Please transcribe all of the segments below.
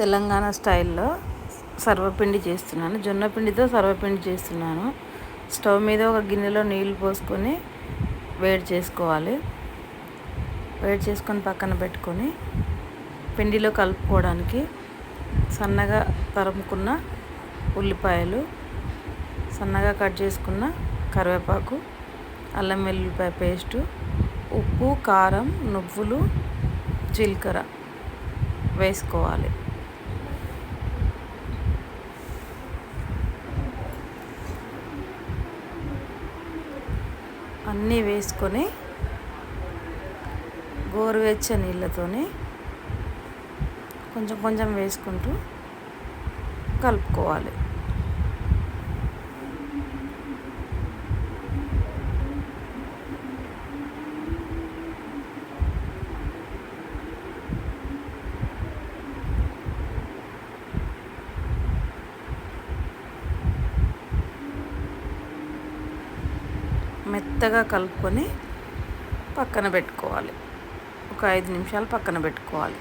తెలంగాణ స్టైల్లో సర్వపిండి చేస్తున్నాను. జొన్న పిండితో సర్వపిండి చేస్తున్నాను. స్టవ్ మీద ఒక గిన్నెలో నీళ్లు పోసుకొని వేడి చేసుకోవాలి. వేడి చేసుకొని పక్కన పెట్టుకొని పిండిలో కలుపుకోవడానికి సన్నగా తరుముకున్న ఉల్లిపాయలు, సన్నగా కట్ చేసుకున్న కరివేపాకు, అల్లం వెల్లుల్లిపాయ పేస్టు, ఉప్పు, కారం, నువ్వులు, జీలకర్ర వేసుకోవాలి. అన్నీ వేసుకొని గోరువెచ్చని నీళ్ళతోని కొంచెం కొంచెం వేసుకుంటూ కలుపుకోవాలి. మెత్తగా కలుపుకొని పక్కన పెట్టుకోవాలి. ఒక 5 నిమిషాలు పక్కన పెట్టుకోవాలి.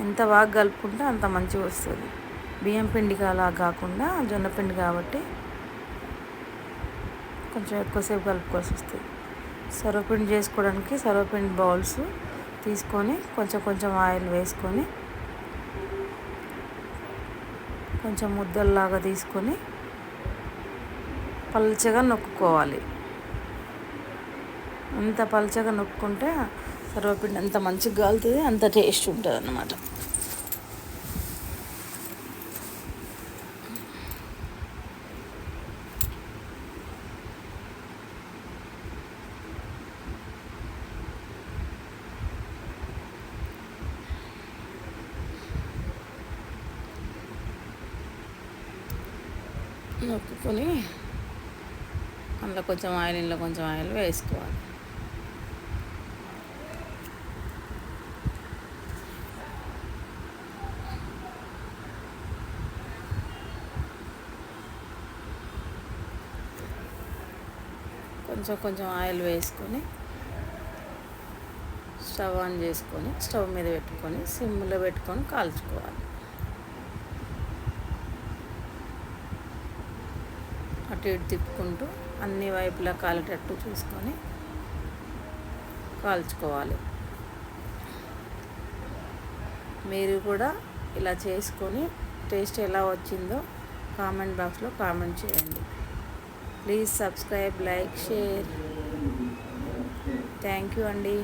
ఎంత బాగా కలుపుకుంటే అంత మంచిగా వస్తుంది. బియ్యం పిండి అలా కాకుండా జొన్న పిండి కాబట్టి కొంచెం ఎక్కువసేపు కలుపుకోవాల్సి వస్తుంది. సర్వపిండి చేసుకోవడానికి సర్వపిండి బౌల్స్ తీసుకొని కొంచెం కొంచెం ఆయిల్ వేసుకొని కొంచెం ముద్దల్లాగా తీసుకొని పల్చగా నొక్కుకోవాలి. అంత పల్చగా నొక్కుంటే సర్వపిండి అంత మంచిగా కాలుతుంది, అంత టేస్ట్ ఉంటుంది అన్నమాట. నొక్కుకొని అందులో కొంచెం ఆయిల్, ఇందులో కొంచెం ఆయిల్ వేసుకోవాలి. కొంచెం కొంచెం ఆయిల్ వేసుకొని స్టవ్ ఆన్ చేసుకొని స్టవ్ మీద పెట్టుకొని సిమ్లో పెట్టుకొని కాల్చుకోవాలి. అటు ఇటు తిప్పుకుంటూ అన్ని వైపులా కాలేటట్టు చూసుకొని కాల్చుకోవాలి. మీరు కూడా ఇలా చేసుకొని టేస్ట్ ఎలా వచ్చిందో కామెంట్ బాక్స్లో కామెంట్ చేయండి. Please subscribe, like, share. Thank you అండి.